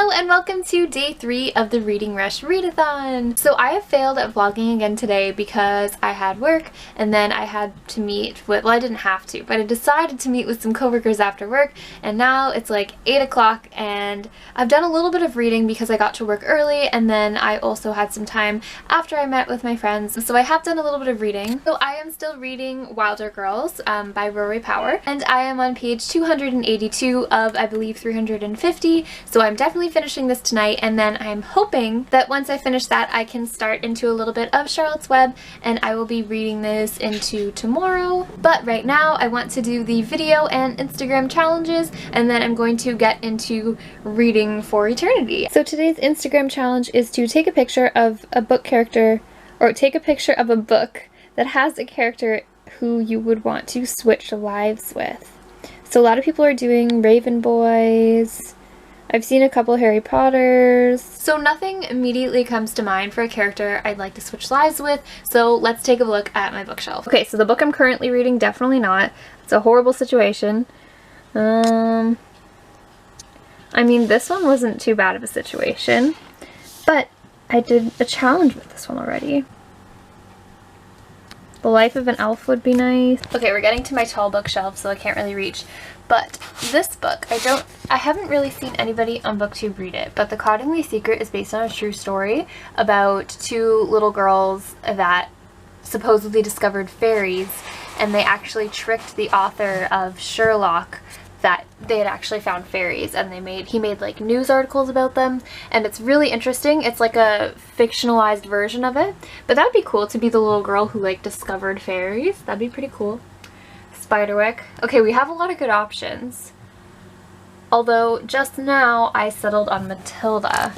Hello and welcome to day 3 of the Reading Rush Readathon! So I have failed at vlogging again today because I had work and then I had to meet with, well I didn't have to, but I decided to meet with some coworkers after work, and now it's like 8 o'clock and I've done a little bit of reading because I got to work early, and then I also had some time after I met with my friends, so I have done a little bit of reading. So I am still reading Wilder Girls by Rory Power, and I am on page 282 of I believe 350, so I'm definitely finishing this tonight, and then I'm hoping that once I finish that I can start into a little bit of Charlotte's Web, and I will be reading this into tomorrow. But right now I want to do the video and Instagram challenges, and then I'm going to get into reading for eternity. So today's Instagram challenge is to take a picture of a book character, or take a picture of a book that has a character who you would want to switch lives with. So a lot of people are doing Raven Boys. I've seen a couple Harry Potters. So nothing immediately comes to mind for a character I'd like to switch lives with, so let's take a look at my bookshelf. Okay, so the book I'm currently reading, definitely not. It's a horrible situation. I mean, this one wasn't too bad of a situation, but I did a challenge with this one already. The Life of an Elf would be nice. Okay, we're getting to my tall bookshelf, so I can't really reach. But this book, I haven't really seen anybody on BookTube read it, but the Cottingley Secret is based on a true story about two little girls that supposedly discovered fairies, and they actually tricked the author of Sherlock that they had actually found fairies, and he made like news articles about them, and it's really interesting. It's like a fictionalized version of it, but that would be cool to be the little girl who like discovered fairies. That'd be pretty cool. Spiderwick. Okay, we have a lot of good options. Although just now I settled on Matilda.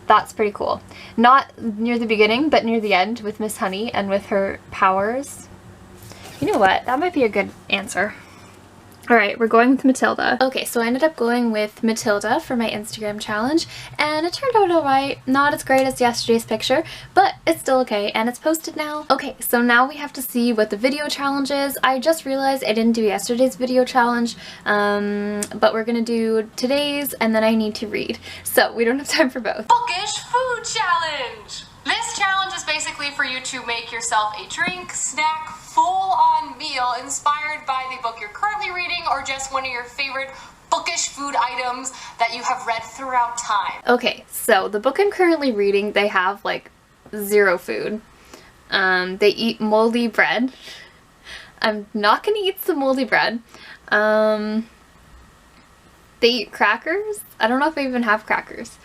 That's pretty cool. Not near the beginning, but near the end with Miss Honey and with her powers. You know what? That might be a good answer. Alright, we're going with Matilda. Okay, so I ended up going with Matilda for my Instagram challenge, and it turned out alright. Not as great as yesterday's picture, but it's still okay, and it's posted now. Okay, so now we have to see what the video challenge is. I just realized I didn't do yesterday's video challenge, but we're gonna do today's, and then I need to read. So we don't have time for both. Bookish Food Challenge! This challenge is basically for you to make yourself a drink, snack, full-on meal inspired by the book you're currently reading, or just one of your favorite bookish food items that you have read throughout time. Okay, so the book I'm currently reading, they have like zero food. They eat moldy bread. I'm not gonna eat some moldy bread. They eat crackers. I don't know if they even have crackers.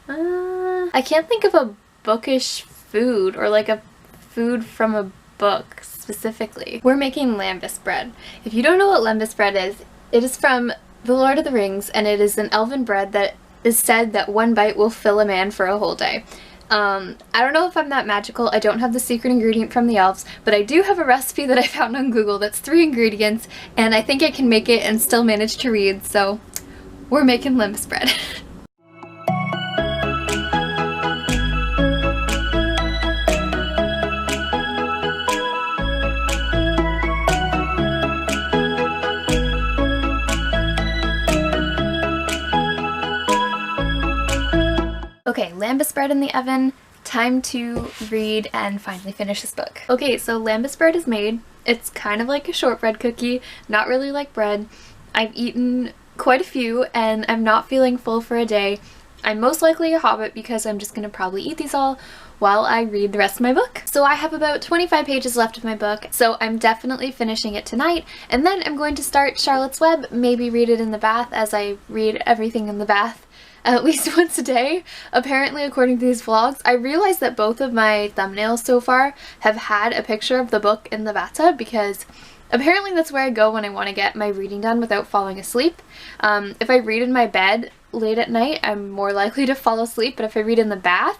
I can't think of a bookish food, or like a food from a book specifically. We're making lembas bread. If you don't know what lembas bread is, it is from The Lord of the Rings, and it is an elven bread that is said that one bite will fill a man for a whole day. I don't know if I'm that magical. I don't have the secret ingredient from the elves, but I do have a recipe that I found on Google that's 3 ingredients, and I think I can make it and still manage to read, so we're making lembas bread. Okay, lembas bread in the oven. Time to read and finally finish this book. Okay, so lembas bread is made. It's kind of like a shortbread cookie, not really like bread. I've eaten quite a few and I'm not feeling full for a day. I'm most likely a hobbit because I'm just gonna probably eat these all while I read the rest of my book. So I have about 25 pages left of my book, so I'm definitely finishing it tonight, and then I'm going to start Charlotte's Web, maybe read it in the bath as I read everything in the bath at least once a day. Apparently, according to these vlogs, I realized that both of my thumbnails so far have had a picture of the book in the bathtub, because apparently that's where I go when I want to get my reading done without falling asleep. If I read in my bed late at night, I'm more likely to fall asleep, but if I read in the bath,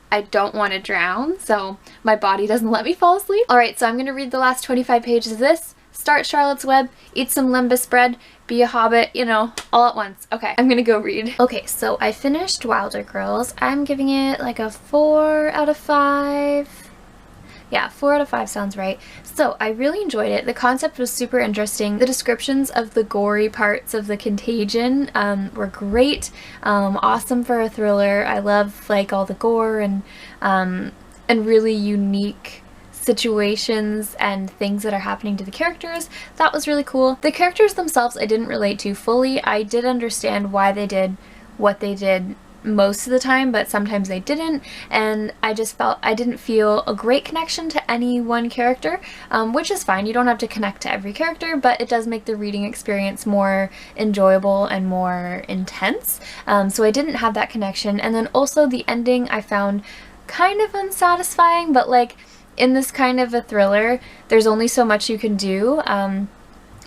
I don't want to drown, so my body doesn't let me fall asleep. Alright, so I'm going to read the last 25 pages of this, start Charlotte's Web, eat some lembas bread, be a hobbit, you know, all at once. Okay, I'm gonna go read. Okay, so I finished Wilder Girls. I'm giving it like a 4 out of 5. Yeah, 4 out of 5 sounds right. So I really enjoyed it. The concept was super interesting. The descriptions of the gory parts of the contagion were great. Awesome for a thriller. I love like all the gore and really unique situations and things that are happening to the characters. That was really cool. The characters themselves I didn't relate to fully. I did understand why they did what they did most of the time, but sometimes they didn't, and I just felt I didn't feel a great connection to any one character, which is fine. You don't have to connect to every character, but it does make the reading experience more enjoyable and more intense. So I didn't have that connection, and then also the ending I found kind of unsatisfying, but like in this kind of a thriller, there's only so much you can do.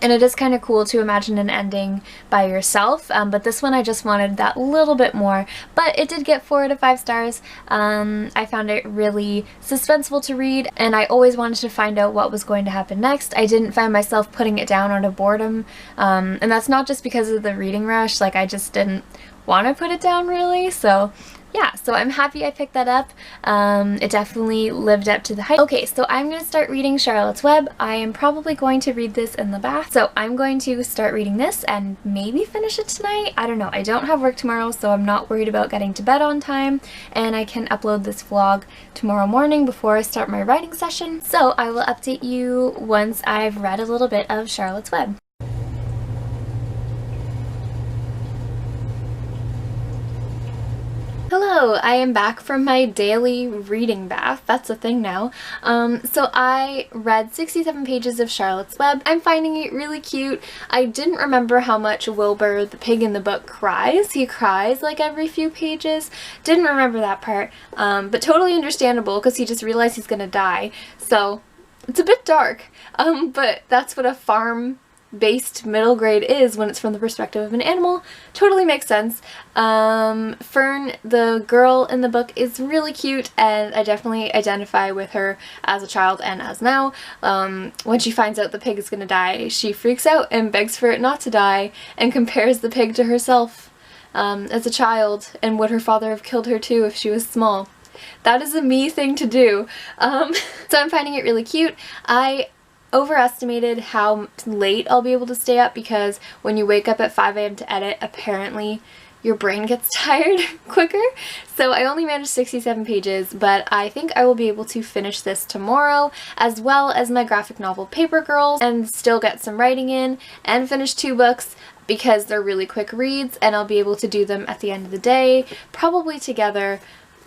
And it is kind of cool to imagine an ending by yourself, but this one I just wanted that little bit more. But it did get 4 out of 5 stars. I found it really suspenseful to read, and I always wanted to find out what was going to happen next. I didn't find myself putting it down out of boredom, and that's not just because of the reading rush. Like, I just didn't want to put it down really, so yeah, so I'm happy I picked that up. It definitely lived up to the hype. Okay, so I'm going to start reading Charlotte's Web. I am probably going to read this in the bath. So I'm going to start reading this and maybe finish it tonight. I don't know. I don't have work tomorrow, so I'm not worried about getting to bed on time. And I can upload this vlog tomorrow morning before I start my writing session. So I will update you once I've read a little bit of Charlotte's Web. Hello, I am back from my daily reading bath. That's a thing now. So I read 67 pages of Charlotte's Web. I'm finding it really cute. I didn't remember how much Wilbur, the pig in the book, cries. He cries like every few pages. Didn't remember that part, but totally understandable because he just realized he's gonna die. So it's a bit dark, but that's what a farm-based middle grade is when it's from the perspective of an animal. Totally makes sense. Fern, the girl in the book, is really cute, and I definitely identify with her as a child and as now. When she finds out the pig is gonna die, she freaks out and begs for it not to die and compares the pig to herself as a child, and would her father have killed her too if she was small. That is a me thing to do. So I'm finding it really cute. I overestimated how late I'll be able to stay up because when you wake up at 5 a.m. to edit, apparently your brain gets tired quicker. So I only managed 67 pages, but I think I will be able to finish this tomorrow, as well as my graphic novel Paper Girls, and still get some writing in and finish 2 books because they're really quick reads, and I'll be able to do them at the end of the day, probably together.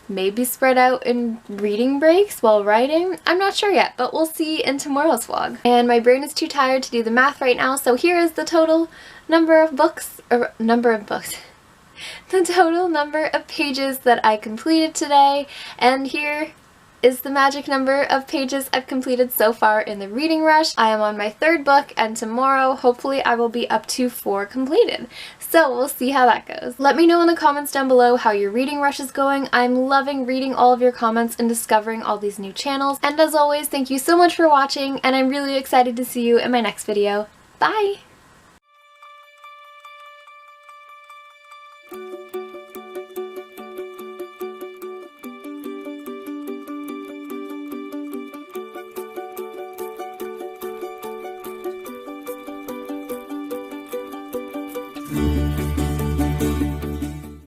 Maybe spread out in reading breaks while writing. I'm not sure yet, but we'll see in tomorrow's vlog. And my brain is too tired to do the math right now, so here is the total number of books, the total number of pages that I completed today, and here is the magic number of pages I've completed so far in the reading rush. I am on my 3rd book, and tomorrow hopefully I will be up to 4 completed. So we'll see how that goes. Let me know in the comments down below how your reading rush is going. I'm loving reading all of your comments and discovering all these new channels. And as always, thank you so much for watching, and I'm really excited to see you in my next video. Bye!